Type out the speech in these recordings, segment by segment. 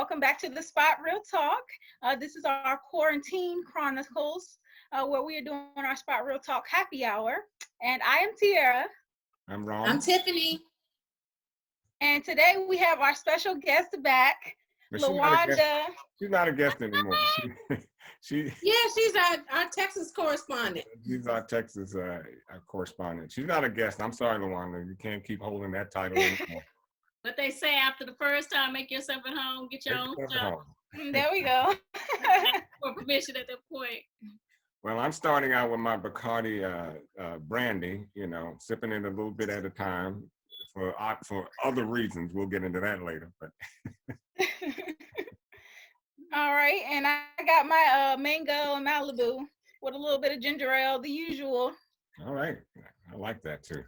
welcome back to the Spot Real Talk. This is our Quarantine Chronicles, where we are doing our Spot Real Talk happy hour. And I am Tiara. I'm Ron. I'm Tiffany. And today we have our special guest back, Lawanda. She's not a guest anymore. She's our Texas correspondent. She's our Texas correspondent. She's not a guest. I'm sorry, Lawanda. You can't keep holding that title anymore. But they say after the first time, make yourself at home, get your own stuff. There we go. For permission at that point. Well, I'm starting out with my Bacardi brandy, sipping it a little bit at a time for other reasons. We'll get into that later. But all right, and I got my mango and Malibu with a little bit of ginger ale, the usual. All right, I like that too.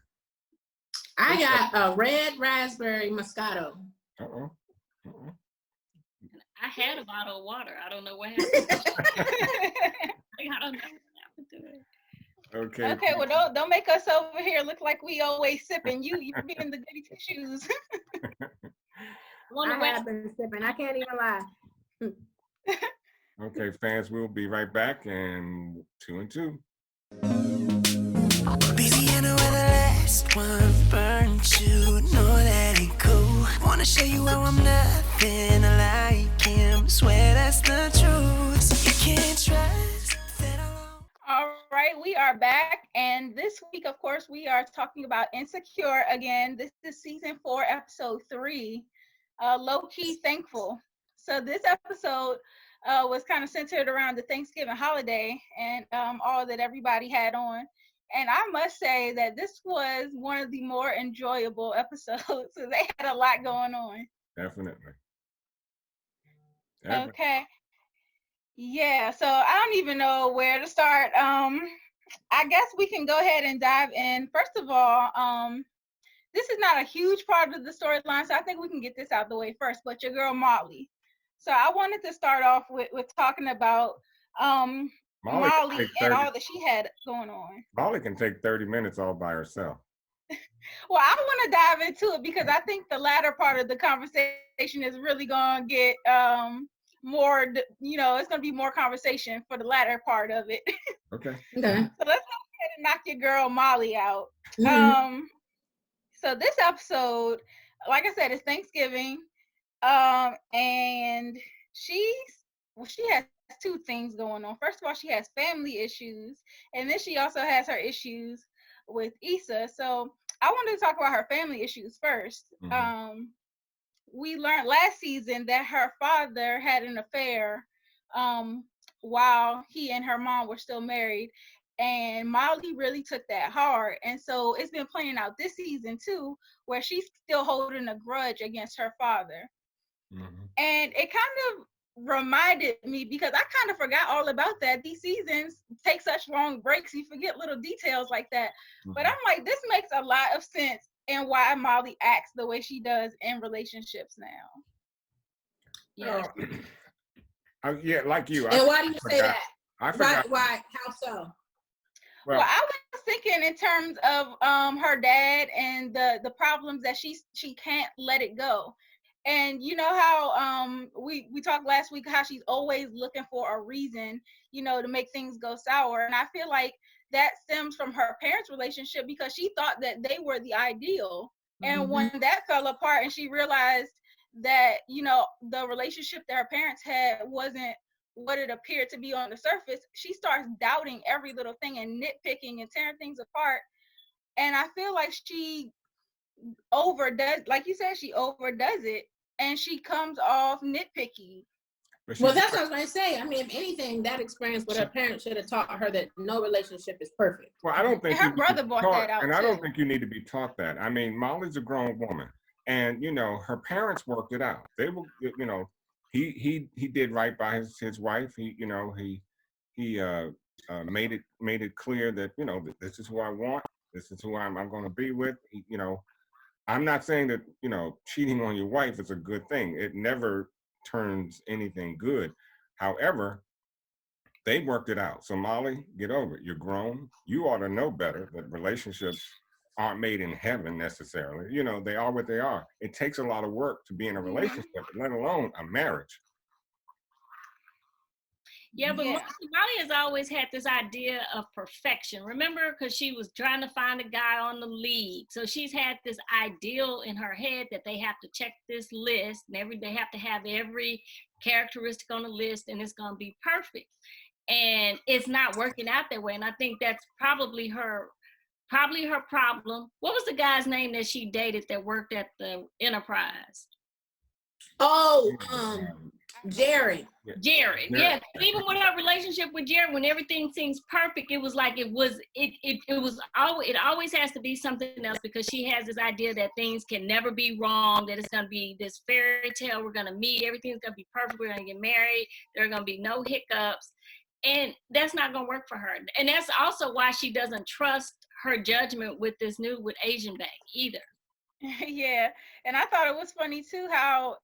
I got a red raspberry Moscato. Uh-oh. I had a bottle of water. I don't know what happened. I don't know what happened to it. Okay, well, don't make us over here look like we always sipping. You be in the goody two-shoes. I have been sipping. I can't even lie. Okay, fans, we'll be right back in 2 and 2. One burnt you, know that ain't cool. Wanna show you how I'm nothing like him. Swear that's the truth. You can't trust that I won't. All right, we are back, and this week, of course, we are talking about Insecure again. This is season 4, episode 3. Lowkey Thankful. So this episode was kind of centered around the Thanksgiving holiday and all that everybody had on. And I must say that this was one of the more enjoyable episodes. So they had a lot going on. Definitely. Okay. Yeah, so I don't even know where to start. I guess we can go ahead and dive in. First of all, this is not a huge part of the storyline, so I think we can get this out the way first. But your girl Molly. So I wanted to start off with talking about Molly and all that she had going on. Molly can take 30 minutes all by herself. Well, I want to dive into it because I think the latter part of the conversation is really going to get more, it's going to be more conversation for the latter part of it. Okay. So let's go ahead and knock your girl Molly out. Mm-hmm. So this episode, like I said, is Thanksgiving. And she has 2 things going on. First of all, she has family issues, and then she also has her issues with Issa. So I wanted to talk about her family issues first. Mm-hmm. We learned last season that her father had an affair while he and her mom were still married, and Molly really took that hard. And so it's been playing out this season too, where she's still holding a grudge against her father. Mm-hmm. And it kind of reminded me, because I kind of forgot all about that. These seasons take such long breaks, you forget little details like that. Mm-hmm. But I'm like, this makes a lot of sense in why Molly acts the way she does in relationships now. Yeah. Yeah, like you. And why do you say that? I forgot. Why? How so? Well, I was thinking in terms of her dad and the problems that she can't let it go. And you know how we talked last week how she's always looking for a reason, to make things go sour. And I feel like that stems from her parents' relationship, because she thought that they were the ideal. Mm-hmm. And when that fell apart and she realized that, the relationship that her parents had wasn't what it appeared to be on the surface, she starts doubting every little thing and nitpicking and tearing things apart. And I feel like she overdoes, like you said, she overdoes it. And she comes off nitpicky. Well, that's what I was going to say. I mean, if anything, that experience with her parents should have taught her that no relationship is perfect. Well, I don't think her brother brought that out. And too. I don't think you need to be taught that. I mean, Molly's a grown woman, and her parents worked it out. They were, he did right by his wife. He made it clear that that this is who I want. This is who I'm going to be with. I'm not saying that, cheating on your wife is a good thing. It never turns anything good. However, they worked it out. So Molly, get over it. You're grown. You ought to know better that relationships aren't made in heaven necessarily. You know, they are what they are. It takes a lot of work to be in a relationship, let alone a marriage. Yeah, but Yeah. Molly has always had this idea of perfection. Remember, because she was trying to find a guy on the league. So she's had this ideal in her head that they have to check this list and they have to have every characteristic on the list and it's going to be perfect. And it's not working out that way. And I think that's probably her problem. What was the guy's name that she dated that worked at the Enterprise? Oh, Jerry. Jared, yeah. Even with her relationship with Jared, when everything seems perfect, it was like it always has to be something else because she has this idea that things can never be wrong, that it's gonna be this fairy tale, we're gonna meet, everything's gonna be perfect, we're gonna get married, there are gonna be no hiccups. And that's not gonna work for her. And that's also why she doesn't trust her judgment with Asian Bank either. Yeah, and I thought it was funny too how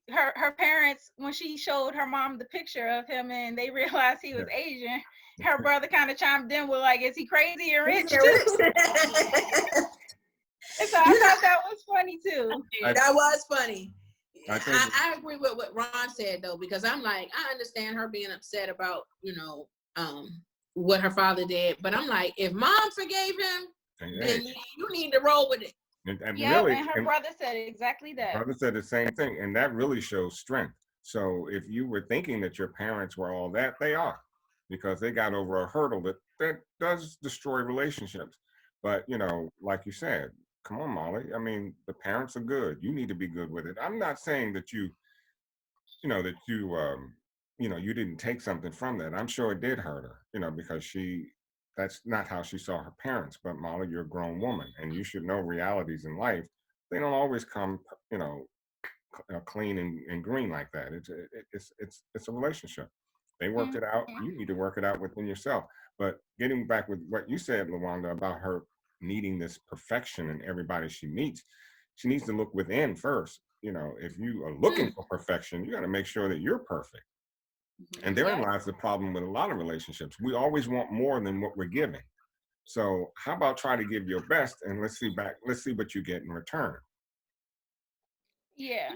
her parents, when she showed her mom the picture of him and they realized he was Asian, her brother kind of chimed in with like, "Is he crazy and rich too?" And so I thought that was funny too. That was funny. I agree with what Ron said though, because I'm like, I understand her being upset about what her father did, but I'm like, if mom forgave him, then you need to roll with it. And really, and her brother said exactly that. Brother said the same thing, and that really shows strength. So if you were thinking that your parents were all that, they are, because they got over a hurdle that does destroy relationships. But like you said, come on, Molly. I mean, the parents are good. You need to be good with it. I'm not saying that you didn't take something from that. I'm sure it did hurt her, because that's not how she saw her parents. But Molly, you're a grown woman and you should know realities in life. They don't always come, clean and green like that. It's a relationship. They worked it out. You need to work it out within yourself. But getting back with what you said, LaWanda, about her needing this perfection in everybody she meets, she needs to look within first. If you are looking for perfection, you got to make sure that you're perfect. And therein lies the problem with a lot of relationships. We always want more than what we're giving. So how about try to give your best and let's see what you get in return. Yeah.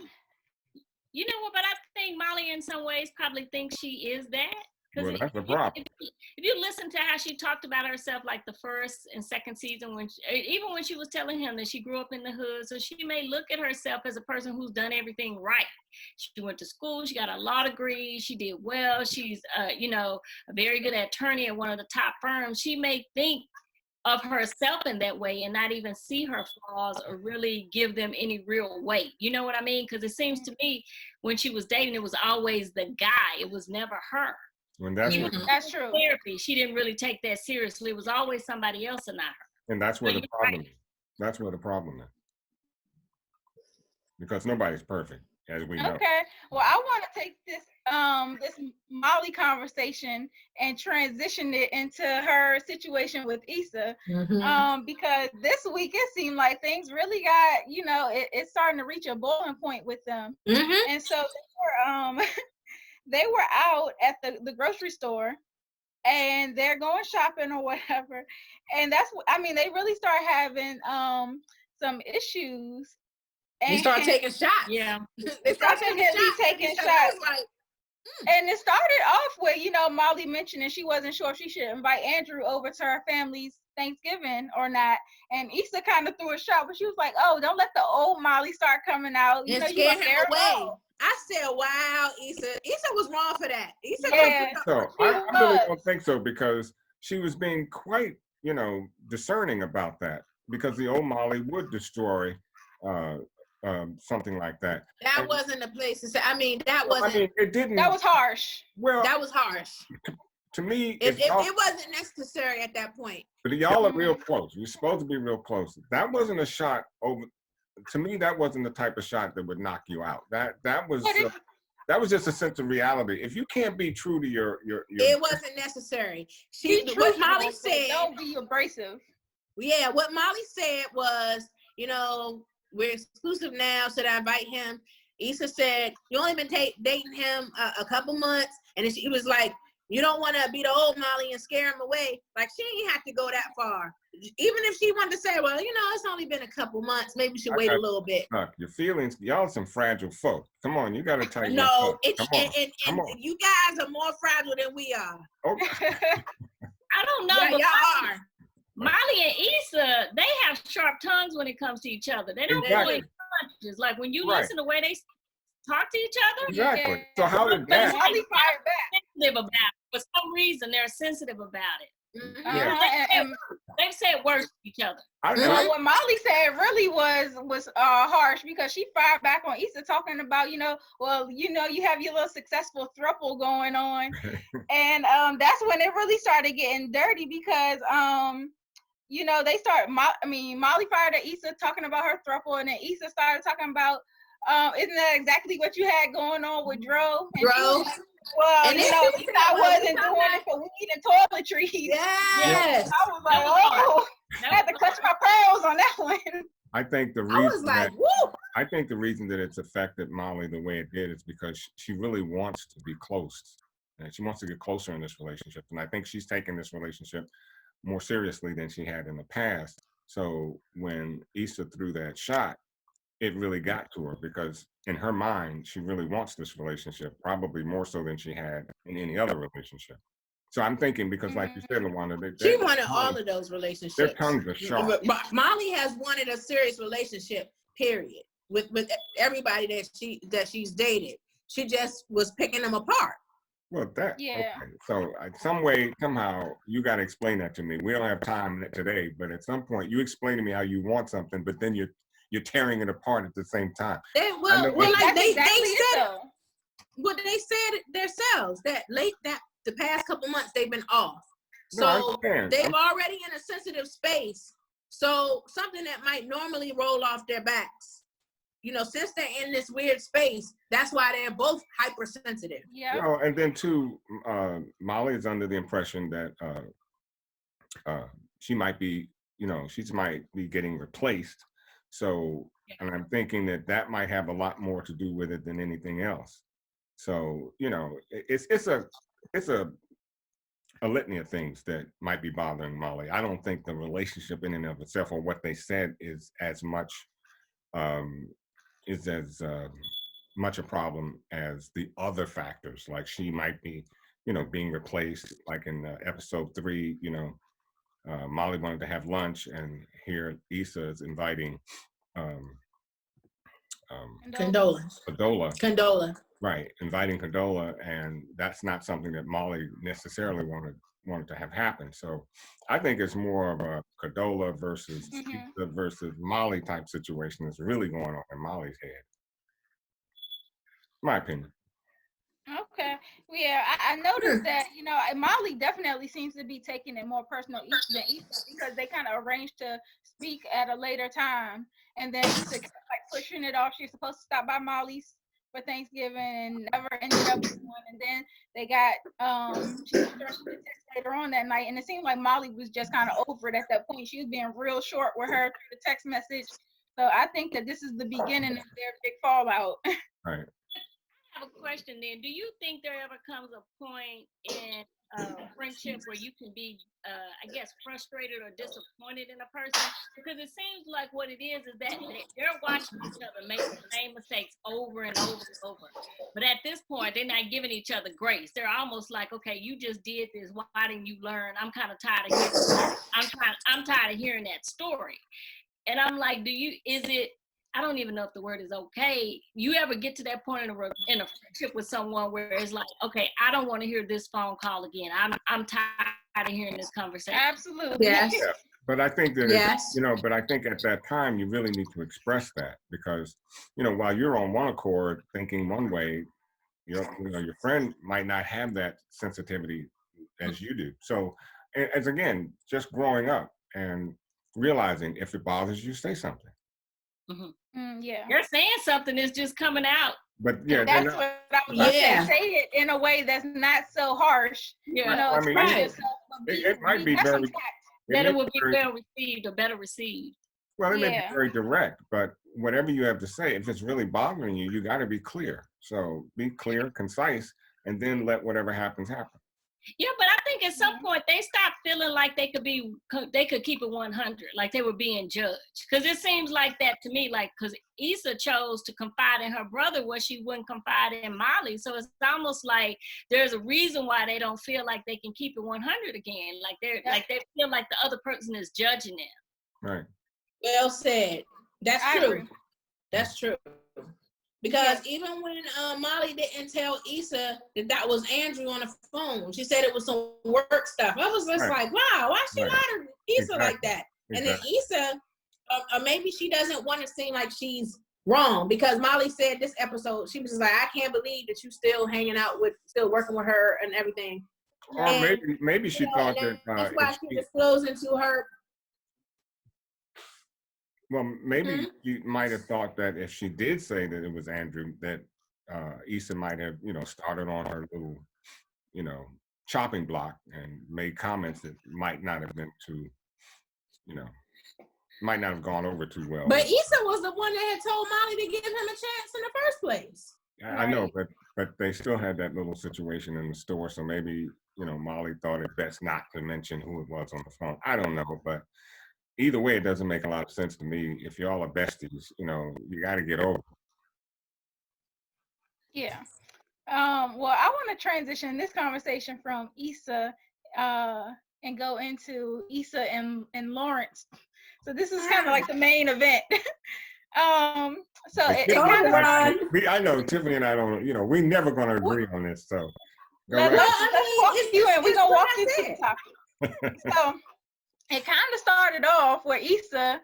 You know what, but I think Molly in some ways probably thinks she is that. Well, that's the problem. If you listen to how she talked about herself, like the first and second season, even when she was telling him that she grew up in the hood, so she may look at herself as a person who's done everything right. She went to school, she got a law degree, she did well, she's a very good attorney at one of the top firms. She may think of herself in that way and not even see her flaws or really give them any real weight. You know what I mean? Because it seems to me when she was dating, it was always the guy. It was never her. When that's true. Therapy, she didn't really take that seriously. It was always somebody else and not her. And that's where the problem is. That's where the problem is. Because nobody's perfect, as we know. Okay. Well, I want to take this Molly conversation and transition it into her situation with Issa. Because this week it seemed like things really got, it's starting to reach a boiling point with them. And so they were out at the grocery store and they're going shopping or whatever. And they really start having some issues. And they start taking shots. Yeah. They start taking shots. And it started off with, Molly mentioning she wasn't sure if she should invite Andrew over to her family's Thanksgiving or not. And Issa kind of threw a shot, but she was like, "Oh, don't let the old Molly start coming out. You scare him away." I said, "Wow, Issa was wrong for that." I really don't think so, because she was being quite, discerning about that, because the old Molly would destroy something like that. That wasn't the place to say. It didn't. That was harsh. Well, that was harsh. To me, it wasn't necessary at that point. But y'all are real close. You're supposed to be real close. That wasn't a shot over. To me, that wasn't the type of shot that would knock you out. That was just a sense of reality. If you can't be true to your it wasn't necessary. What Molly said. Don't be abrasive. Yeah, what Molly said was, we're exclusive now. Should I invite him? Issa said, "You only been dating him a couple months," and she was like, You don't want to be the old Molly and scare him away. Like, she ain't have to go that far. Even if she wanted to say, well, it's only been a couple months. Maybe we should wait a little bit. Look, your feelings, y'all some fragile folk. Come on, you got to tighten No, up. Come on. You guys are more fragile than we are. Okay. I don't know. Yeah, but y'all are. Molly and Issa, they have sharp tongues when it comes to each other. They don't Exactly. point punches. Like when you listen to the way they talk to each other. Exactly. Yeah. So how did that? Molly fired back. Sensitive about it. For some reason, they're sensitive about it. Mm-hmm. Yeah. They've said worse to each other. Well, what Molly said really was harsh, because she fired back on Issa, talking about, you have your little successful throuple going on. And that's when it really started getting dirty, because they start Molly fired at Issa talking about her throuple, and then Issa started talking about isn't that exactly what you had going on with Dro? Dro. Well, And I wasn't doing it for weed and toiletries. Yes. I was like, oh, I had to clutch my pearls on that one. I think the I was reason like, woo. I think the reason that it's affected Molly the way it did is because she really wants to be close, and she wants to get closer in this relationship. And I think she's taking this relationship more seriously than she had in the past. So when Issa threw that shot, it really got to her, because in her mind, she really wants this relationship, probably more so than she had in any other relationship. So I'm thinking, because like you said, Luana, she wanted all of those relationships. Their tongues are sharp. Molly has wanted a serious relationship, period, with everybody that she's dated. She just was picking them apart. Well, that, yeah. Okay. So somehow, you got to explain that to me. We don't have time today, but at some point, you explain to me how you want something, but then you're tearing it apart at the same time. They said themselves that the past couple months they've been off. So they've already in a sensitive space. So something that might normally roll off their backs, since they're in this weird space, that's why they're both hypersensitive. Yeah. And then too, Molly is under the impression that she might be getting replaced. So, and I'm thinking that might have a lot more to do with it than anything else. So, it's a litany of things that might be bothering Molly. I don't think the relationship in and of itself, or what they said, is as much much a problem as the other factors. Like she might be, being replaced. Like in episode 3, Molly wanted to have lunch, and here Issa is inviting Condola. Right, inviting Condola, and that's not something that Molly necessarily wanted to have happen. So I think it's more of a Condola versus Issa versus Molly type situation that's really going on in Molly's head. My opinion. Okay. Yeah, I noticed that, Molly definitely seems to be taking it more personal than Issa, because they kind of arranged to speak at a later time. And then Issa kept pushing it off. She's supposed to stop by Molly's for Thanksgiving and never ended up with one. And then they got, she was text later on that night. And it seemed like Molly was just kind of over it at that point. She was being real short with her through the text message. So I think that this is the beginning of their big fallout. Right. I have a question then. Do you think there ever comes a point in friendship where you can be, frustrated or disappointed in a person? Because it seems like what it is that they're watching each other make the same mistakes over and over and over. But at this point, they're not giving each other grace. They're almost like, okay, you just did this. Why didn't you learn? I'm kind of tired of hearing. I'm tired of hearing that story. And I'm like, I don't even know if the word is okay. You ever get to that point in a friendship with someone where it's like, okay, I don't want to hear this phone call again. I'm tired of hearing this conversation. Absolutely. Yes. Yeah. But I think that, yes. But I think at that time, you really need to express that, because, while you're on one accord thinking one way, your friend might not have that sensitivity as you do. So as again, just growing up and realizing if it bothers you, say something. Mm-hmm. Yeah. You're saying something is just coming out. But yeah, that's what I was going to say. Say it in a way that's not so harsh. Yeah. It might be very that it will be well received or better received. Well, it may be very direct, but whatever you have to say, if it's really bothering you, you got to be clear. So be clear, concise, and then let whatever happens happen. Yeah, but I think at some point they stopped feeling like they could keep it 100, like they were being judged. Because it seems like that to me, like, because Issa chose to confide in her brother where she wouldn't confide in Molly. So it's almost like there's a reason why they don't feel like they can keep it 100 again. Like they feel like the other person is judging them. Right. Well said. That's true. That's true. Because even when Molly didn't tell Issa that was Andrew on the phone, she said it was some work stuff. I was just like, wow, why she lied to Issa like that? And then Issa, maybe she doesn't want to seem like she's wrong, because Molly said this episode, she was just like, I can't believe that you still still working with her and everything. Or maybe she thought that that's why she disclosed into her. Well, maybe you might have thought that if she did say that it was Andrew, that Issa might have, started on her little, chopping block and made comments that might not have been too, might not have gone over too well. But Issa was the one that had told Molly to give him a chance in the first place. I know, but they still had that little situation in the store, so maybe, Molly thought it best not to mention who it was on the phone. I don't know, but either way, it doesn't make a lot of sense to me. If y'all are besties, you got to get over. Yeah. Well, I want to transition this conversation from Issa and go into Issa and Lawrence. So this is kind of like the main event. So I know Tiffany and I don't, we never going to agree on this. So let's walk you in. We're going to walk you through the topic. So it kind of started off where Issa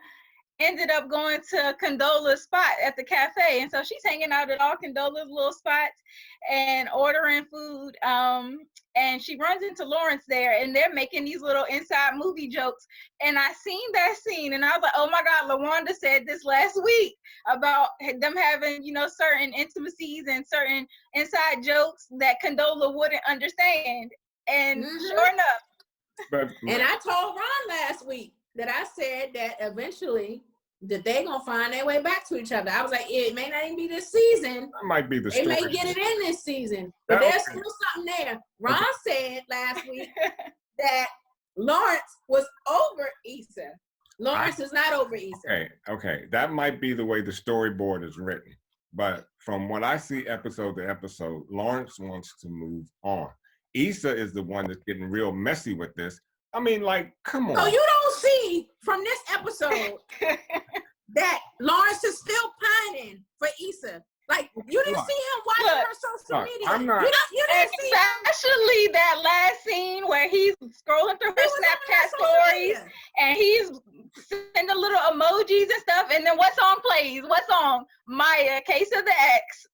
ended up going to Condola's spot at the cafe. And so she's hanging out at all Condola's little spots and ordering food. And she runs into Lawrence there, and they're making these little inside movie jokes. And I seen that scene, and I was like, oh my God, LaWanda said this last week about them having, certain intimacies and certain inside jokes that Condola wouldn't understand. And sure enough. And I told Ron last week that I said that eventually that they're going to find their way back to each other. I was like, it may not even be this season. That might be the story. They may get it in this season. But there's still something there. Ron said last week that Lawrence was over Issa. Lawrence is not over Issa. Okay. That might be the way the storyboard is written. But from what I see episode to episode, Lawrence wants to move on. Issa is the one that's getting real messy with this. I mean, like, come on. So you don't see from this episode that Lawrence is still pining for Issa. Like, you didn't see him watching her social media. I'm not. You didn't see especially that last scene where he's scrolling through her Snapchat stories and he's sending little emojis and stuff. And then what song plays? What song? Maya, Case of the X.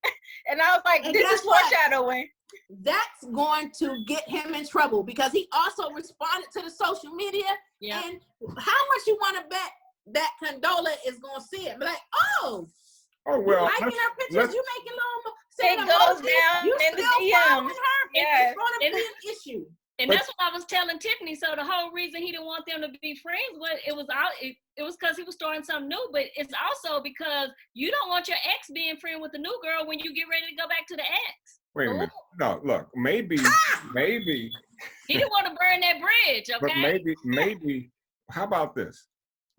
And I was like, this is foreshadowing. That's going to get him in trouble because he also responded to the social media. Yeah. And how much you want to bet that Condola is going to see it? Be like, oh well, liking her pictures, you making little. It goes down in the DMs. It's going to be an issue. And that's what I was telling Tiffany. So the whole reason he didn't want them to be friends it was because he was starting something new, but it's also because you don't want your ex being friend with the new girl when you get ready to go back to the ex. Wait a minute. No, look, maybe. He didn't want to burn that bridge, okay? But maybe, how about this?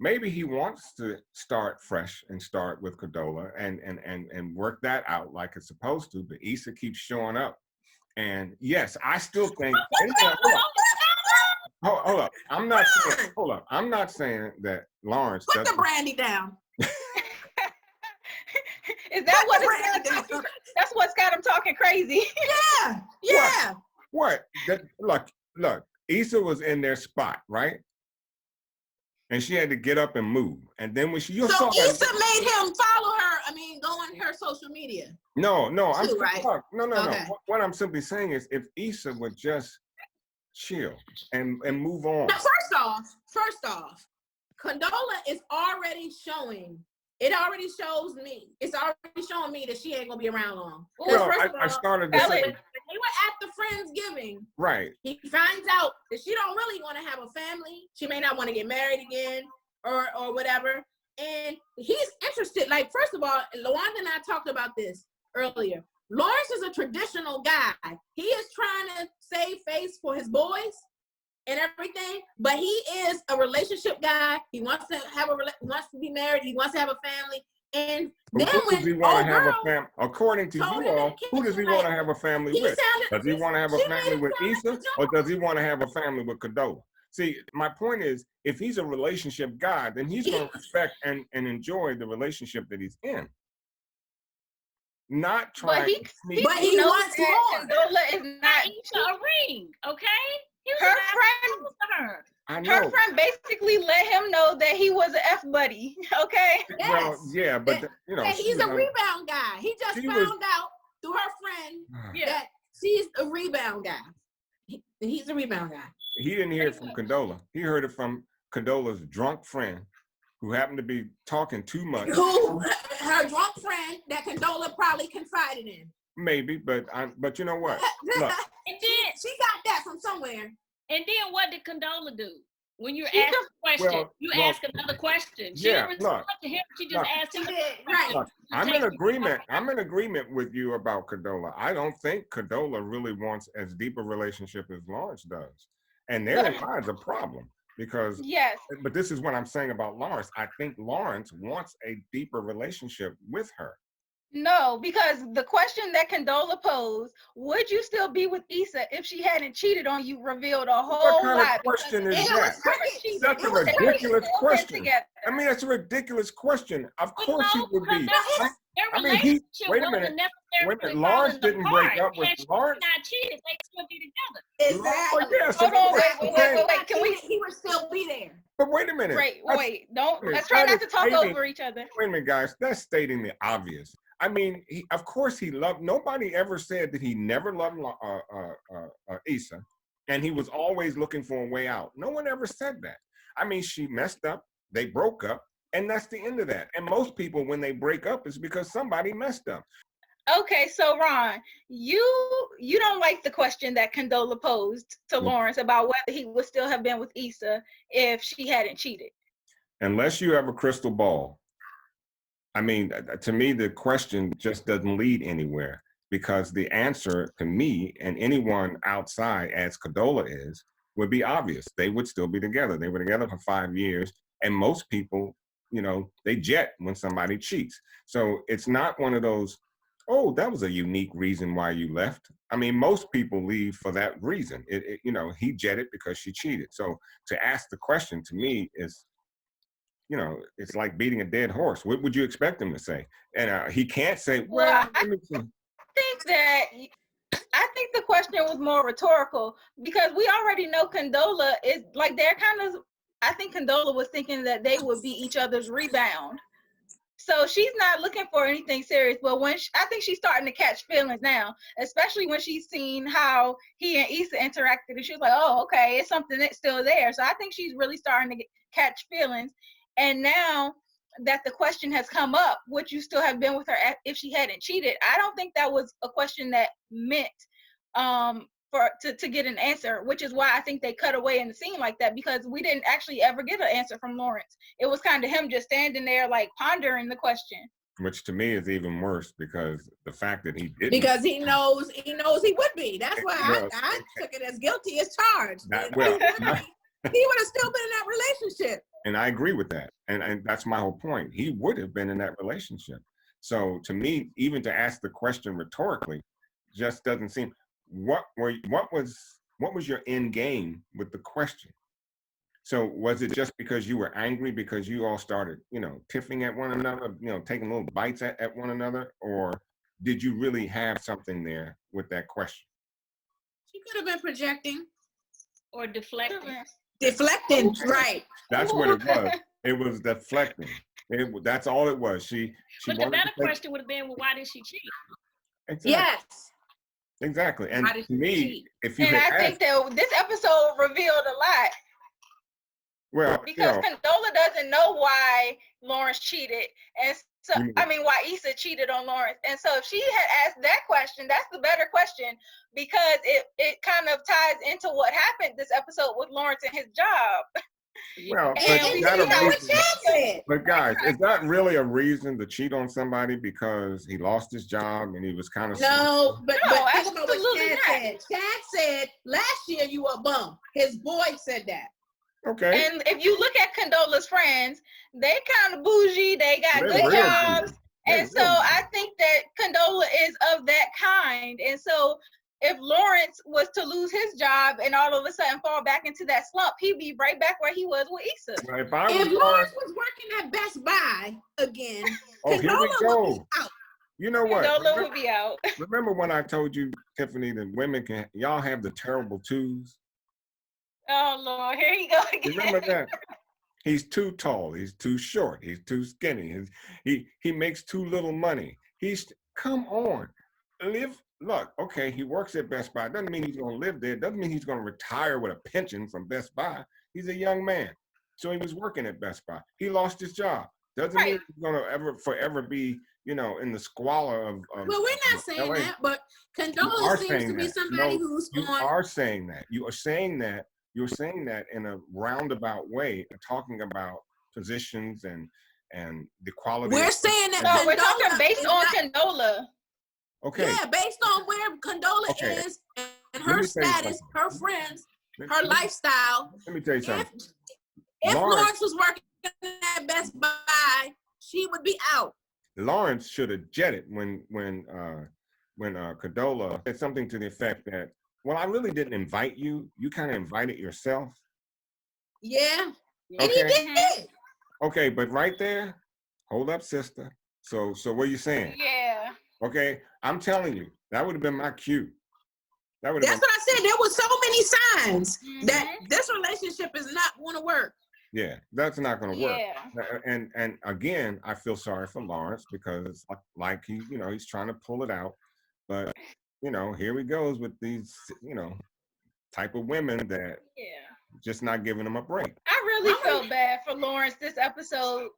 Maybe he wants to start fresh and start with Condola and work that out like it's supposed to, but Issa keeps showing up. And yes, I still think. Hold up. I'm not saying that Lawrence. Put the brandy down. Is that what it's got? That's what's got him talking crazy. Yeah. What? Look. Issa was in their spot, right? And she had to get up and move. And then when Issa made him follow her. I mean, go on her social media. No. Right? No. What I'm simply saying is, if Issa would just chill and move on. Now, first off, Condola is already showing. It already shows me. It's already showing me that she ain't gonna be around long. Well, I started to say. When they were at the Friendsgiving, right? He finds out that she don't really want to have a family. She may not want to get married again, or whatever. And he's interested. Like, first of all, LaWanda and I talked about this earlier. Lawrence is a traditional guy. He is trying to save face for his boys and everything, but he is a relationship guy. He wants to have wants to be married. He wants to have a family. And then who does he want to have a family? According to you all, who does he want to have a family with? Does he want to have a family with Issa, or does he want to have a family with Condola? See, my point is, if he's a relationship guy, then he's going to respect and enjoy the relationship that he's in. Not trying but he wants more. Condola is not a ring, okay? Her friend basically let him know that he was an F buddy, okay? Yes. Well, yeah, but he's a rebound guy. He just found out through her friend that she's a rebound guy. He's a rebound guy. He didn't hear it from Condola. He heard it from Condola's drunk friend, who happened to be talking too much. Who her drunk friend that Condola probably confided in. Maybe, but you know what? Look, and then she got that from somewhere. And then what did Condola do? When you ask a question, ask another question. She didn't respond to him. She just asked him. Right. Look, I'm in agreement. I'm in agreement with you about Condola. I don't think Condola really wants as deep a relationship as Lawrence does, and therein lies a problem. Because but this is what I'm saying about Lawrence. I think Lawrence wants a deeper relationship with her. No, because the question that Condola posed, would you still be with Issa if she hadn't cheated on you, revealed a whole lot? What kind of question is that? That's a ridiculous question. I mean, that's a ridiculous question. Of course he would be. I mean, wait a minute. Lawrence didn't break up with Lawrence. Not cheated, they still be together. Exactly. Oh, yes, hold on, wait. Can we? He would still be there. But wait a minute. Wait. Let's try not to talk over each other. Wait a minute, guys. That's stating the obvious. I mean, of course he loved. Nobody ever said that he never loved Issa, and he was always looking for a way out. No one ever said that. I mean, she messed up. They broke up. And that's the end of that. And most people, when they break up, it's because somebody messed up. Okay, so Ron, you don't like the question that Condola posed to Lawrence about whether he would still have been with Issa if she hadn't cheated. Unless you have a crystal ball. I mean, to me, the question just doesn't lead anywhere, because the answer to me and anyone outside, as Condola is, would be obvious. They would still be together. They were together for 5 years. And most people, they jet when somebody cheats. So it's not one of those, oh, that was a unique reason why you left. I mean, most people leave for that reason. He jetted because she cheated. So to ask the question to me is, it's like beating a dead horse. What would you expect him to say? And he can't say, well, I think the question was more rhetorical, because we already know Condola is like, they're kind of, I think Condola was thinking that they would be each other's rebound. So she's not looking for anything serious, but I think she's starting to catch feelings now, especially when she's seen how he and Issa interacted, and she was like, oh, okay, it's something that's still there. So I think she's really starting to catch feelings. And now that the question has come up, would you still have been with her if she hadn't cheated? I don't think that was a question that meant to get an answer, which is why I think they cut away in the scene like that, because we didn't actually ever get an answer from Lawrence. It was kind of him just standing there like pondering the question. Which to me is even worse, because the fact that he didn't. Because he knows he would be. That's why I took it as guilty as charged. He would have still been in that relationship. And I agree with that. And that's my whole point. He would have been in that relationship. So to me, even to ask the question rhetorically just doesn't seem. What was your end game with the question? So was it just because you were angry because you all started, tiffing at one another, taking little bites at one another? Or did you really have something there with that question? She could have been projecting. Or deflecting. Deflecting, right. That's what it was. It was deflecting. That's all it was. But the better question would have been, well, why did she cheat? Exactly. Yes. Exactly. And to me, if you think that this episode revealed a lot. Well, because Condola doesn't know why Lawrence cheated, and so why Issa cheated on Lawrence. And so if she had asked that question, that's the better question, because it kind of ties into what happened this episode with Lawrence and his job. Well, but, and that you know what Chad said. But guys, is that really a reason to cheat on somebody because he lost his job and he was kind of No, but think about what absolutely Chad not. said. Chad said last year you were a bum. His boy said that. Okay. And if you look at Condola's friends, they kind of bougie. They got They're good real jobs. bougie. And so I think that Condola is of that kind. And so if Lawrence was to lose his job and all of a sudden fall back into that slump, he'd be right back where he was with Issa. Well, if Lawrence was working at Best Buy again, Condola would be out. You know what? Condola would be out. Remember when I told you, Tiffany, that women y'all have the terrible twos? Oh Lord, here you go again. Remember that? He's too tall. He's too short. He's too skinny. He makes too little money. Come on, Look, okay, he works at Best Buy. Doesn't mean he's going to live there. Doesn't mean he's going to retire with a pension from Best Buy. He's a young man, so he was working at Best Buy. He lost his job. Doesn't mean he's going to forever be, in the squalor of. Well, we're not saying LA. that, but Condola seems to be somebody who's you are saying that. You are saying that. You're saying that in a roundabout way, talking about positions and the quality. We're saying that we're talking based on Condola. Okay. Yeah, based on where Condola is and her status, her friends, her lifestyle. Let me tell you something. If Lawrence was working at Best Buy, she would be out. Lawrence should have jetted when Condola said something to the effect that, well, I really didn't invite you. You kind of invited yourself. Yeah. Okay. And he did. Okay, but right there, hold up, sister. So what are you saying? Yeah. Okay, I'm telling you, that would have been my cue. That's what I said. There were so many signs that this relationship is not going to work. Yeah, that's not going to work. Yeah. And again, I feel sorry for Lawrence because it's like he's trying to pull it out, but here he goes with these type of women that just not giving him a break. I really felt bad for Lawrence this episode.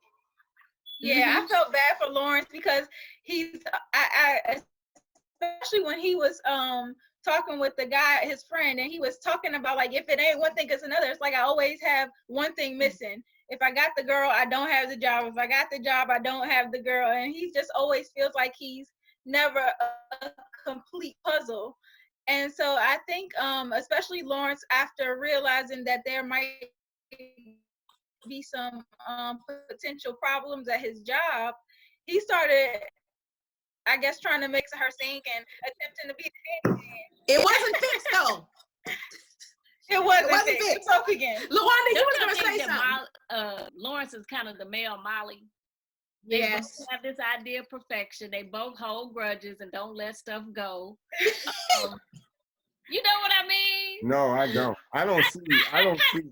Yeah, I felt bad for Lawrence because I especially when he was talking with the guy, his friend, and he was talking about like if it ain't one thing, it's another. It's like I always have one thing missing. If I got the girl, I don't have the job. If I got the job, I don't have the girl. And he just always feels like he's never a complete puzzle. And so I think especially Lawrence, after realizing that there might be some potential problems at his job, he started, I guess, trying to make her sink and attempting to be the man. It wasn't fixed though. It wasn't fixed. It broke again. LaWanda, you was going to say something. Lawrence is kind of the male Molly. Yes. They both have this idea of perfection. They both hold grudges and don't let stuff go. You know what I mean? No, I don't. I don't see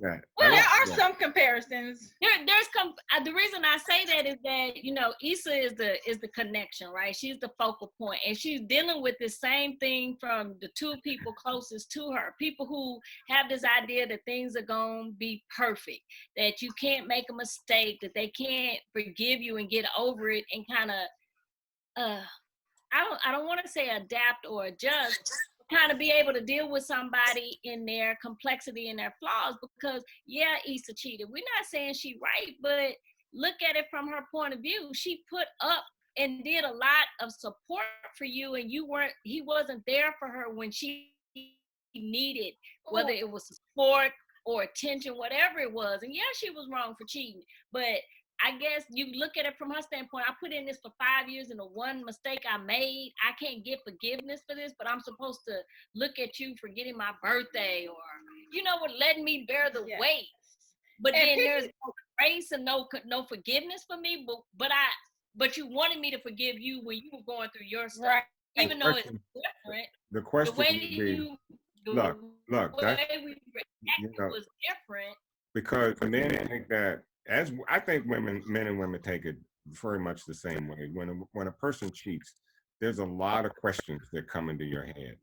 that. Well, there are some comparisons. The reason I say that is that Issa is the connection, right? She's the focal point, and she's dealing with the same thing from the two people closest to her. People who have this idea that things are gonna be perfect, that you can't make a mistake, that they can't forgive you and get over it, and kind of I don't want to say adapt or adjust. Kind of be able to deal with somebody in their complexity and their flaws, because Issa cheated. We're not saying she right, but look at it from her point of view. She put up and did a lot of support for you, and he wasn't there for her when she needed, whether it was support or attention, whatever it was. And she was wrong for cheating, but I guess you look at it from her standpoint. I put in this for 5 years, and the one mistake I made, I can't get forgiveness for this, but I'm supposed to look at you forgetting my birthday, or letting me bear the weight. But then there's no grace and no forgiveness for me. But you wanted me to forgive you when you were going through your stuff, right? Even though it's different. The question the way look, that was different. Because men think that. As I think men and women take it very much the same way. When a person cheats, there's a lot of questions that come into your head.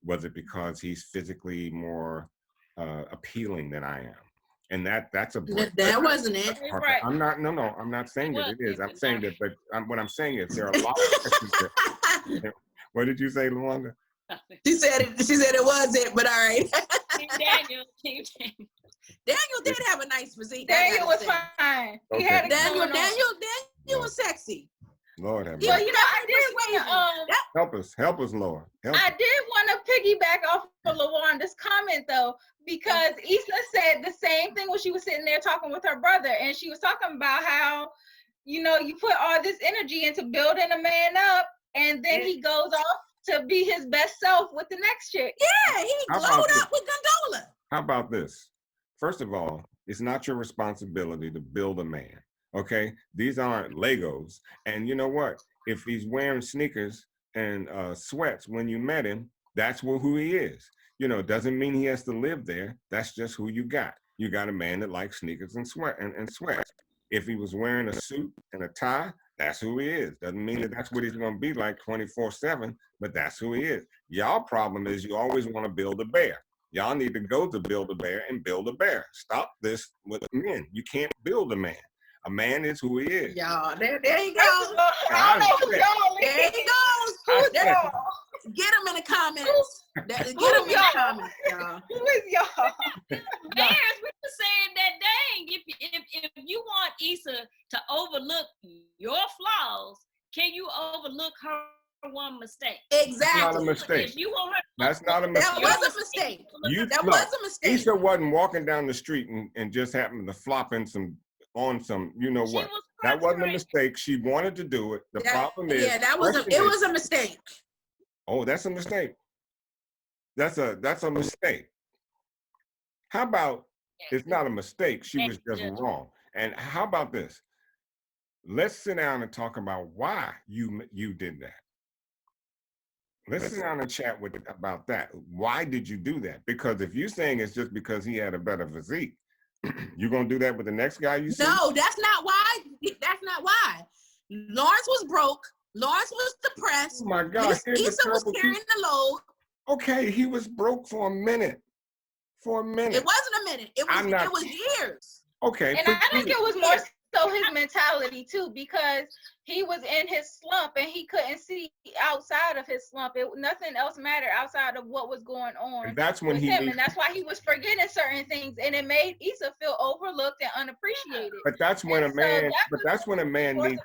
Was it because he's physically more appealing than I am? And that's a break. That wasn't it. Right. I'm not saying that it is. I'm saying that, but what I'm saying is there are a lot of questions that. What did you say, LaWanda? She said it wasn't, but all right. Daniel did have a nice physique. Daniel was fine. Okay. He had Daniel was sexy. Lord have mercy. Well, you know, I did want to help us, Lord. I did want to piggyback off of LaWanda's comment though, because Issa said the same thing when she was sitting there talking with her brother, and she was talking about how, you know, you put all this energy into building a man up, and then he goes off to be his best self with the next chick. Yeah, he glowed up with Gondola. How about this? First of all, it's not your responsibility to build a man. Okay, these aren't Legos. And you know what? If he's wearing sneakers and sweats when you met him, that's who he is. You know, doesn't mean he has to live there. That's just who you got. You got a man that likes sneakers and sweats. If he was wearing a suit and a tie, that's who he is. Doesn't mean that that's what he's going to be like 24/7, but that's who he is. Y'all problem is you always want to build a bear. Y'all need to go to build a bear and build a bear. Stop this with men. You can't build a man. A man is who he is. Y'all, there you go. I don't know who y'all is. There he goes. Get him in the comments. Get him in the comments, y'all. Who is y'all? Bears, we were saying that dang, if you want Issa to overlook your flaws, can you overlook her one mistake? Exactly. That's not a mistake. If you want her, that's not a mistake. That was a mistake. That was a mistake. Issa wasn't walking down the street and just happened to flop in on some, you know what? That wasn't a mistake. She wanted to do it. The problem is, it was a mistake. Oh, that's a mistake. That's a mistake. How about it's not a mistake? She was just wrong. And how about this? Let's sit down and talk about why you did that. Let's sit down and chat about that. Why did you do that? Because if you're saying it's just because he had a better physique, you're gonna do that with the next guy you see? No, that's not why. That's not why. Lawrence was broke. Lawrence was depressed. Oh my God. Issa was carrying the load. Okay, he was broke for a minute. It wasn't a minute. It was years. Okay. And I think it was more so his mentality too, because he was in his slump and he couldn't see outside of his slump. Nothing else mattered outside of what was going on. And that's when and that's why he was forgetting certain things, and it made Issa feel overlooked and unappreciated. But that's when a man. That's when a man needs.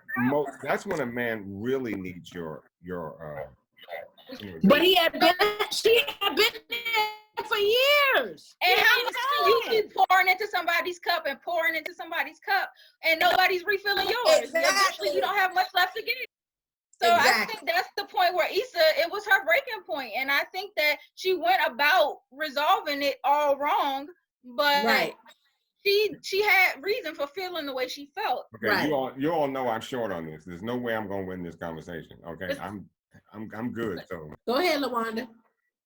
That's when a man really needs your. But she had been there for years. And how much can you keep pouring into somebody's cup and pouring into somebody's cup, and nobody's refilling yours? Exactly. Eventually, you don't have much left to give. So I think that's the point where Issa, it was her breaking point, and I think that she went about resolving it all wrong, but she had reason for feeling the way she felt. Okay, right. You all know I'm short on this. There's no way I'm gonna win this conversation. Okay, I'm good. So go ahead, LaWanda.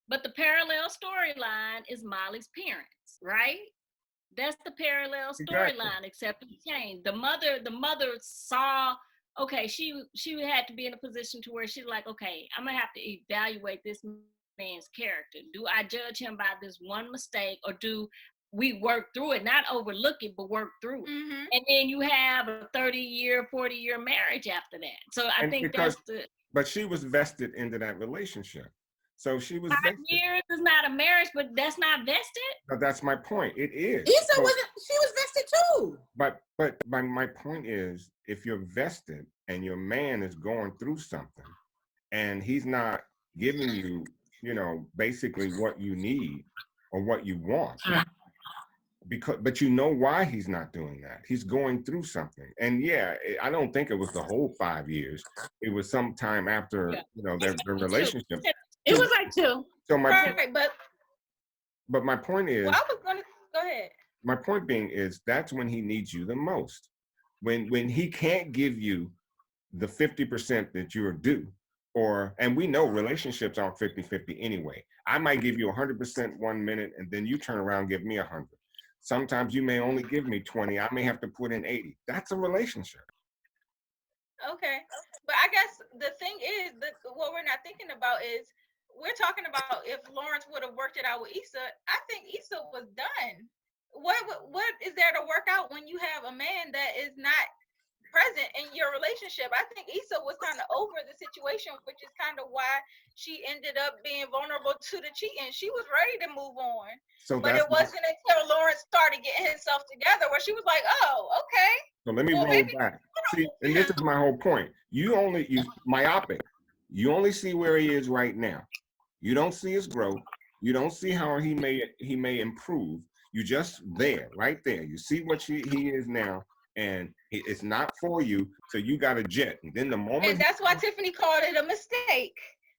But the parallel storyline is Molly's parents, right? That's the parallel storyline, except it changed. The mother saw, okay, she had to be in a position to where she's like, okay, I'm gonna have to evaluate this man's character. Do I judge him by this one mistake, or do we work through it, not overlook it, but work through it? Mm-hmm. And then you have a 30-year, 40-year marriage after that. So I think that's the. But she was vested into that relationship. So she was 5 years is not a marriage, but that's not vested. But that's my point. It is. Issa she was vested too. But my point is, if you're vested and your man is going through something and he's not giving you, basically what you need or what you want, but you know why he's not doing that. He's going through something. And I don't think it was the whole 5 years. It was some time after, their relationship. It was like 2. So but my point is. Well, I was gonna go ahead. My point being is that's when he needs you the most. When he can't give you the 50% that you're due, and we know relationships aren't 50-50 anyway. I might give you 100% 1 minute, and then you turn around and give me 100. Sometimes you may only give me 20. I may have to put in 80. That's a relationship. Okay, but I guess the thing is that what we're not thinking about is, we're talking about if Lawrence would have worked it out with Issa. I think Issa was done. What is there to work out when you have a man that is not present in your relationship. I think Issa was kind of over the situation, which is kind of why she ended up being vulnerable to the cheating. She was ready to move on. So but it wasn't until Lawrence started getting himself together where she was like, oh, okay. So let me roll back. See, and this is my whole point. You myopic. You only see where he is right now. You don't see his growth. You don't see how he may improve. You just right there. You see what he is now, and it's not for you. So you got a jet. And then the moment, and that's why Tiffany called it a mistake,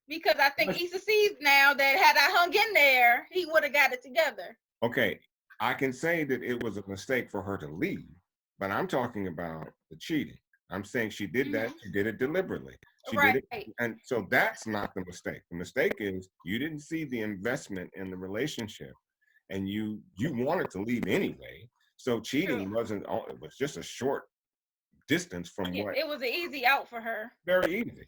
because I think Issa sees now that had I hung in there, he would have got it together. Okay, I can say that it was a mistake for her to leave, but I'm talking about the cheating. I'm saying she did that. She did it deliberately. She did it, and so that's not the mistake. The mistake is you didn't see the investment in the relationship, and you wanted to leave anyway. So cheating wasn't. It was just a short distance from what. It was an easy out for her. Very easy.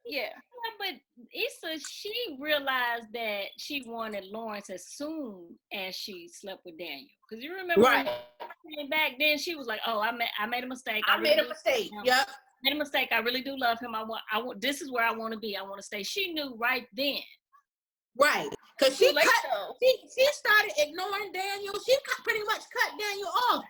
Yeah. But Issa, she realized that she wanted Lawrence as soon as she slept with Daniel. Because you remember when she came back then, she was like, "Oh, I made a mistake. I made a mistake. Yep. Made a mistake. I really do love him. I want. This is where I want to be. I want to stay." She knew right then. Right. Because she started ignoring Daniel. She pretty much cut Daniel off.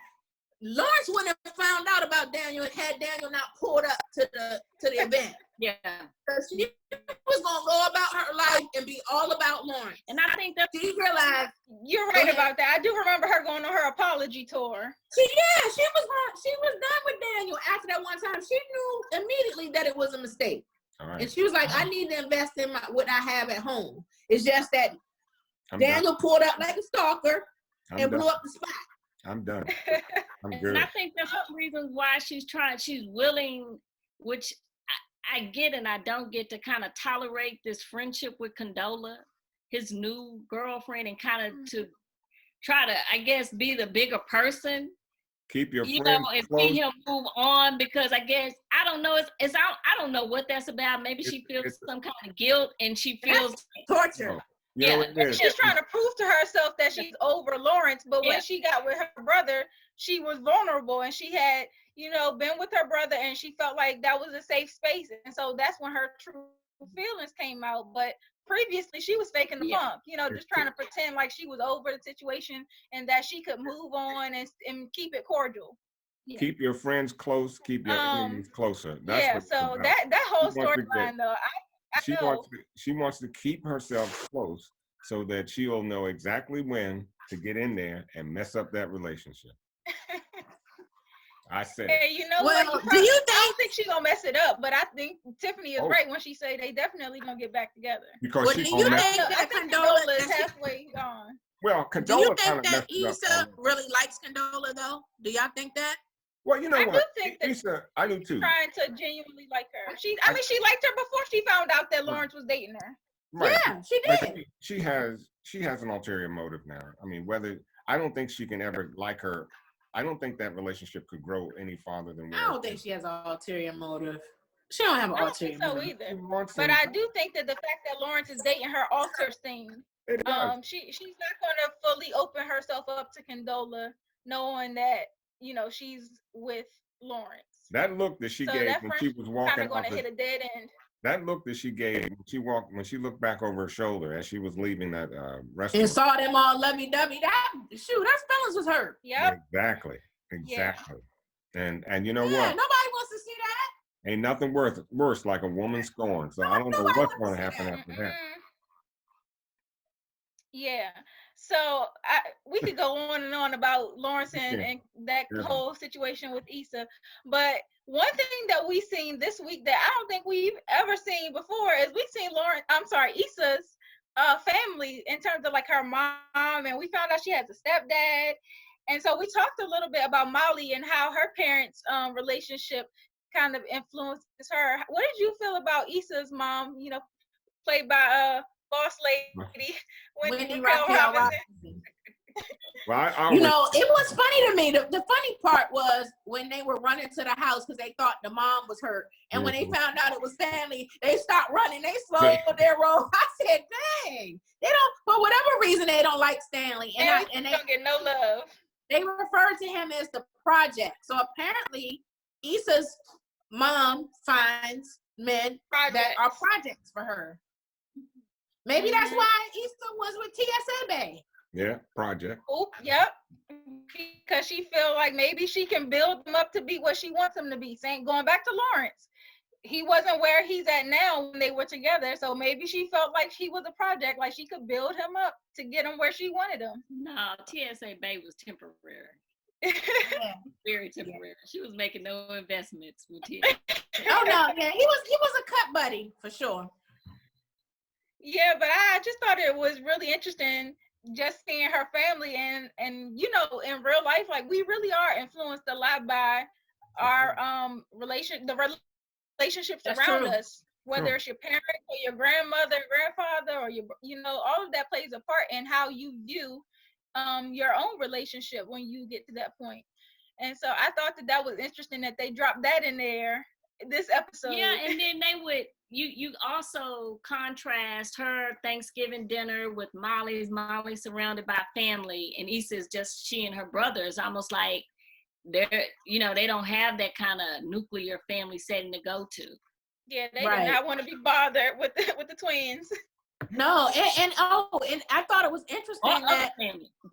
Lawrence wouldn't have found out about Daniel had Daniel not pulled up to the event. Yeah. Because she was going to go about her life and be all about Lawrence. And I think that she realized. You're right about that. I do remember her going on her apology tour. She was done with Daniel after that one time. She knew immediately that it was a mistake. Right. And she was like, I need to invest in what I have at home. It's just that Daniel pulled up like a stalker and blew up the spot. I'm done. I'm good. And I think that's one reason why she's willing, which I get and I don't get, to kind of tolerate this friendship with Condola, his new girlfriend, and kind of to try to, I guess, be the bigger person. Keep your friends and close. see him move on, because I guess, I don't know, I don't know what that's about. Maybe she feels some kind of guilt and she feels torture. She's trying to prove to herself that she's over Lawrence, but when she got with her brother, she was vulnerable and she had, been with her brother, and she felt like that was a safe space. And so that's when her true feelings came out. But previously she was faking the funk, just trying to pretend like she was over the situation and that she could move on and keep it cordial. Keep your friends close, keep your enemies closer. That's so that whole storyline though, she wants to keep herself close so that she'll know exactly when to get in there and mess up that relationship. I said. Hey, you know what? I don't think she's gonna mess it up, but I think Tiffany is right when she say they definitely gonna get back together. Because do you think that Condola is halfway gone? Well, Condola, do you think that Issa really likes Condola though? Do y'all think that? Well, you know what? I do think that Issa, I do too. Trying to genuinely like her. She liked her before she found out that Lawrence was dating her. Right. Yeah, she did. She has an ulterior motive now. I mean, I don't think she can ever like her. I don't think that relationship could grow any farther than. I don't think she has an ulterior motive. She don't have an ulterior motive. Either. But I do think that the fact that Lawrence is dating her alters things. It does. She's not going to fully open herself up to Condola, knowing that she's with Lawrence. That look that she gave when she was walking, kind of going to hit a dead end. That look that she gave when she looked back over her shoulder as she was leaving that restaurant and saw them all lovey-dovey. That's feelings was hurt. Yeah. Exactly. Yeah. And you know what? Nobody wants to see that. Ain't nothing worse like a woman scorned. So I don't know what's going to happen after that. Yeah. So we could go on and on about Lawrence and that whole situation with Issa, but one thing that we've seen this week that I don't think we've ever seen before is we've seen Issa's family in terms of like her mom, and we found out she has a stepdad, and so we talked a little bit about Molly and how her parents' relationship kind of influences her. What did you feel about Issa's mom? Played by boss lady Wendy Robinson. Well, it was funny to me. The funny part was when they were running to the house because they thought the mom was hurt, and when they found out it was Stanley, they stopped running. They slowed their roll. I said, "Dang, they don't, for whatever reason, they don't like Stanley, and they don't get no love." They referred to him as the project. So apparently, Issa's mom finds men that are projects for her. Maybe that's why Issa was with TSA Bay. Yeah, project. Oh, yep. Because she feel like maybe she can build him up to be what she wants him to be. Saying, going back to Lawrence, he wasn't where he's at now when they were together. So maybe she felt like she was a project, like she could build him up to get him where she wanted him. No, TSA Bay was temporary. Yeah. Very temporary. Yeah. She was making no investments with TSA. Oh no, yeah, he was a cut buddy for sure. Yeah, but I just thought it was really interesting just seeing her family and you know, in real life, like we really are influenced a lot by our relationships That's around true. us, whether it's your parents or your grandmother, grandfather, or your, you know, all of that plays a part in how you view your own relationship when you get to that point. And so I thought that was interesting that they dropped that in there this episode. Yeah, and then they would you also contrast her Thanksgiving dinner with Molly surrounded by family, and Issa's just she and her brother. It's almost like they're, you know, they don't have that kind of nuclear family setting to go to. Yeah, they did not want to be bothered with the twins. No, and I thought it was interesting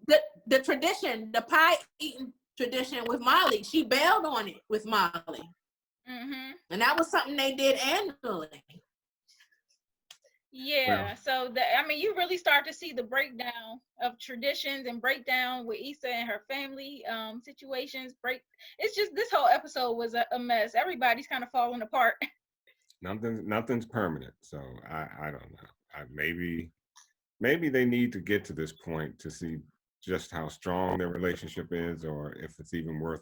that the tradition, the pie eating tradition with Molly, she bailed on it with Molly. Mm-hmm. And that was something they did annually. Yeah, so I mean, you really start to see the breakdown of traditions and breakdown with Issa and her family situations. It's just this whole episode was a mess. Everybody's kind of falling apart. Nothing's permanent. So I don't know. Maybe they need to get to this point to see just how strong their relationship is, or if it's even worth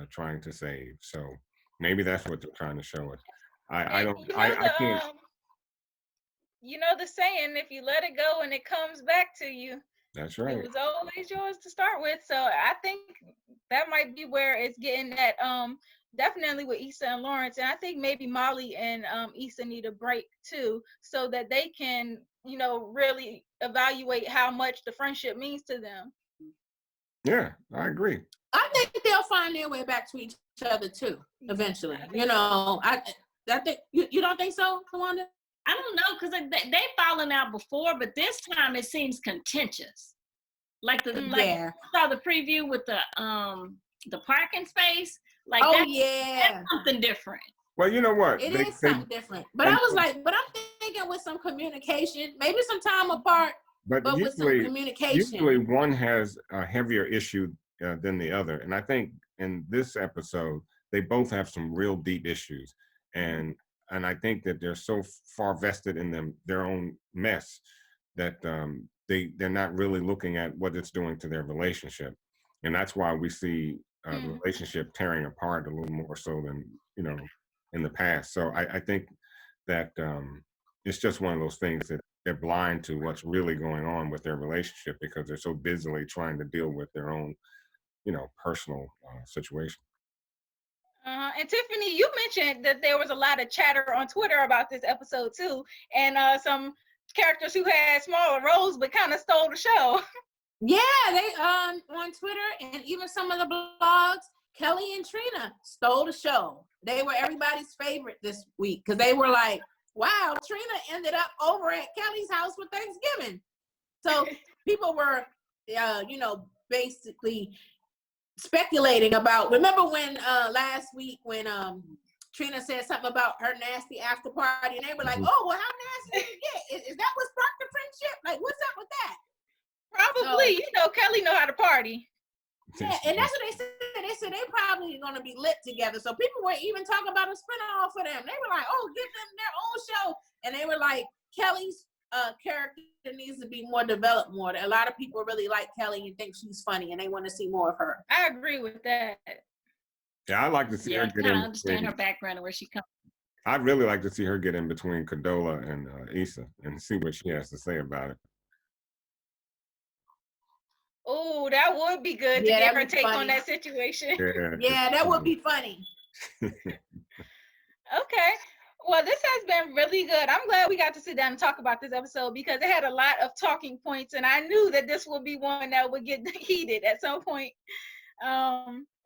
trying to save. So maybe that's what they're trying to show us. I can't. You know the saying, if you let it go and it comes back to you. That's right. It was always yours to start with. So I think that might be where it's getting at. Definitely with Issa and Lawrence. And I think maybe Molly and Issa need a break too, so that they can, you know, really evaluate how much the friendship means to them. Yeah, I agree. I think they'll find their way back to each other too, eventually. You know, I think you don't think so, Tawanda? I don't know, because they've fallen out before, but this time it seems contentious. Like I saw the preview with the parking space. Like that's something different. Well, you know what? It is something different. But I was like, I'm thinking with some communication, maybe some time apart, but usually, with some communication. Usually one has a heavier issue than the other. And I think in this episode, they both have some real deep issues. And I think that they're so far vested in their own mess that they're not really looking at what it's doing to their relationship. And that's why we see the relationship tearing apart a little more so than, you know, in the past. So I think that it's just one of those things that they're blind to what's really going on with their relationship because they're so busily trying to deal with their own, you know, personal situation. And Tiffany, you mentioned that there was a lot of chatter on Twitter about this episode too, and some characters who had smaller roles but kind of stole the show. Yeah, they on Twitter and even some of the blogs, Kelly and Trina stole the show. They were everybody's favorite this week because they were like, wow, Trina ended up over at Kelly's house for Thanksgiving. So people were, you know, basically speculating about, remember when last week when Trina said something about her nasty after party and they were like, oh, well, how nasty did it get? Is that what sparked the friendship? Like, what's up with that? Probably, you know, Kelly know how to party. Yeah, and that's what they said. They said they probably going to be lit together. So people were even talking about a spinoff for them. They were like, oh, give them their own show. And they were like, Kelly's character needs to be more developed more. A lot of people really like Kelly and think she's funny and they want to see more of her. I agree with that. Yeah, I'd like to see her get in. I understand her background and where she comes from. I'd really like to see her get in between Condola and Issa and see what she has to say about it. Oh, that would be good to get her take on that situation. Yeah, that would be funny. Okay. Well, this has been really good. I'm glad we got to sit down and talk about this episode because it had a lot of talking points, and I knew that this would be one that would get heated at some point.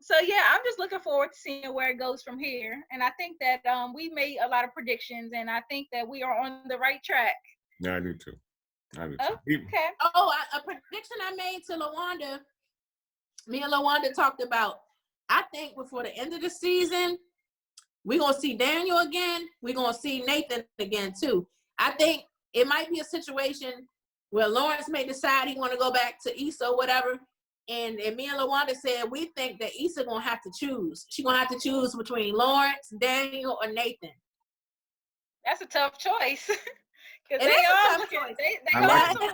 So yeah, I'm just looking forward to seeing where it goes from here. And I think that we made a lot of predictions, and I think that we are on the right track. Yeah, I do too. Okay. Oh, a prediction I made to LaWanda. Me and LaWanda talked about. I think before the end of the season, we're gonna see Daniel again. We're gonna see Nathan again too. I think it might be a situation where Lawrence may decide he want to go back to Issa or whatever. And me and LaWanda said we think that Issa gonna have to choose. She's gonna have to choose between Lawrence, Daniel, or Nathan. That's a tough choice. It is a tough choice. They all of them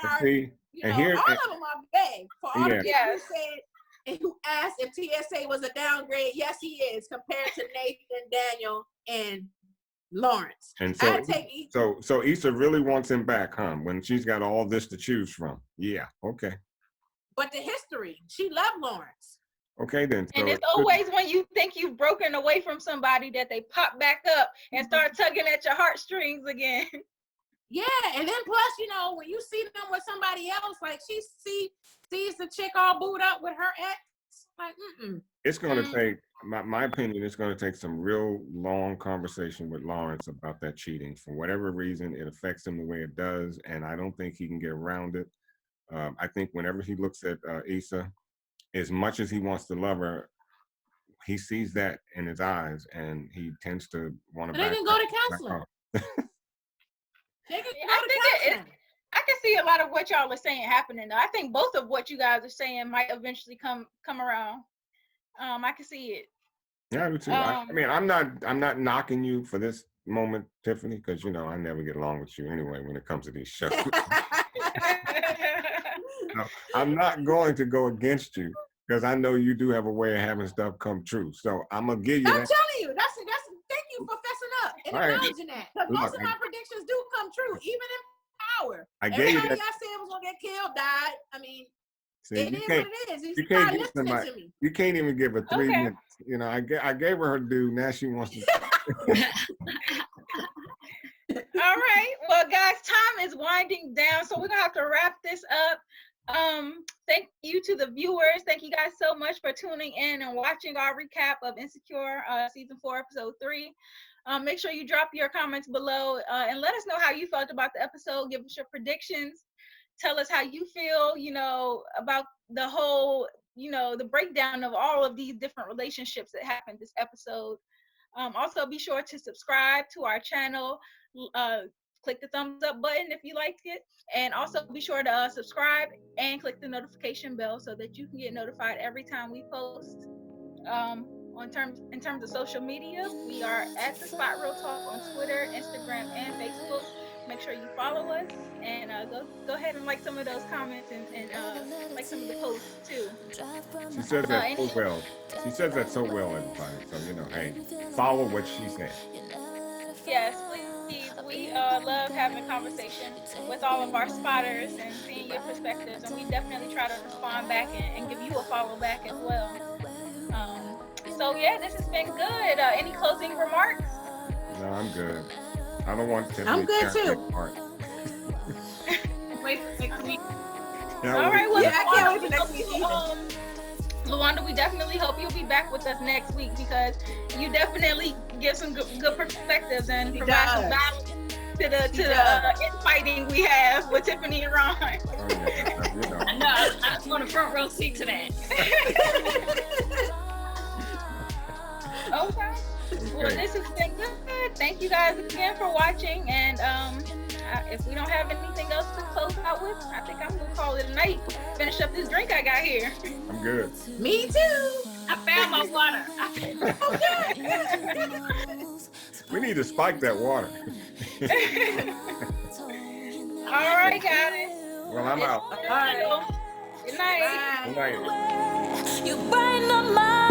are you know, all of them are big. For all the people who said and who asked if TSA was a downgrade, yes, he is, compared to Nathan, Daniel, and Lawrence. And so Issa really wants him back, huh? When she's got all this to choose from. Yeah, okay. But the history, she loved Lawrence. Okay, then. And it's always when you think you've broken away from somebody that they pop back up and start tugging at your heartstrings again. Yeah, and then plus, you know, when you see them with somebody else, like she sees the chick all booed up with her ex, like, It's going to take, my opinion, it's going to take some real long conversation with Lawrence about that cheating. For whatever reason, it affects him the way it does, and I don't think he can get around it. I think whenever he looks at Issa, as much as he wants to love her, he sees that in his eyes, and he tends to want to. They can go to counseling. I can see a lot of what y'all are saying happening. I think both of what you guys are saying might eventually come around. I can see it. Yeah, I do too. I mean, I'm not knocking you for this moment, Tiffany, because you know I never get along with you anyway when it comes to these shows. No, I'm not going to go against you because I know you do have a way of having stuff come true. So I'm gonna give you. I'm telling you, that's. Thank you for fessing up and acknowledging that. Because most of my predictions do come true, even in power. I gave you that. Everybody I said was gonna get killed died. I mean, see, it is what it is. You can't give somebody. You can't even give her 3 minutes. You know, I gave her due. Now she wants to. All right. Well, guys, time is winding down, so we're gonna have to wrap this up. Thank you to the viewers. Thank you guys so much for tuning in and watching our recap of Insecure season 4 episode 3. Make sure you drop your comments below and let us know how you felt about the episode. Give us your predictions. Tell us how you feel, you know, about the whole, you know, the breakdown of all of these different relationships that happened this episode. Also be sure to subscribe to our channel. Click the thumbs up button if you liked it, and also be sure to subscribe and click the notification bell so that you can get notified every time we post. In terms of social media, we are at The Spot Real Talk on Twitter, Instagram, and Facebook. Make sure you follow us and go ahead and like some of those comments and like some of the posts too. She says that so well. She says that so well, everybody. So you know, hey, follow what she said. Yes, please. We love having a conversation with all of our spotters and seeing your perspectives, and we definitely try to respond back and give you a follow back as well. So yeah, this has been good. Any closing remarks? No, I'm good. I don't want to. I'm good too. Wait for next week. All right, well, I can't wait for next week either. LaWanda, we definitely hope you'll be back with us next week because you definitely give some good perspectives and provide some balance to the infighting we have with Tiffany and Ron. I know. I just want a front row seat to that. Okay. Well, this has been good. Thank you guys again for watching. And if we don't have anything else to close out with, I think I'm gonna call it a night. Finish up this drink I got here. I'm good. Me too. I found my water. We need to spike that water. All right, guys. Well, I'm out. All right. Good night. Good night. You brighten up my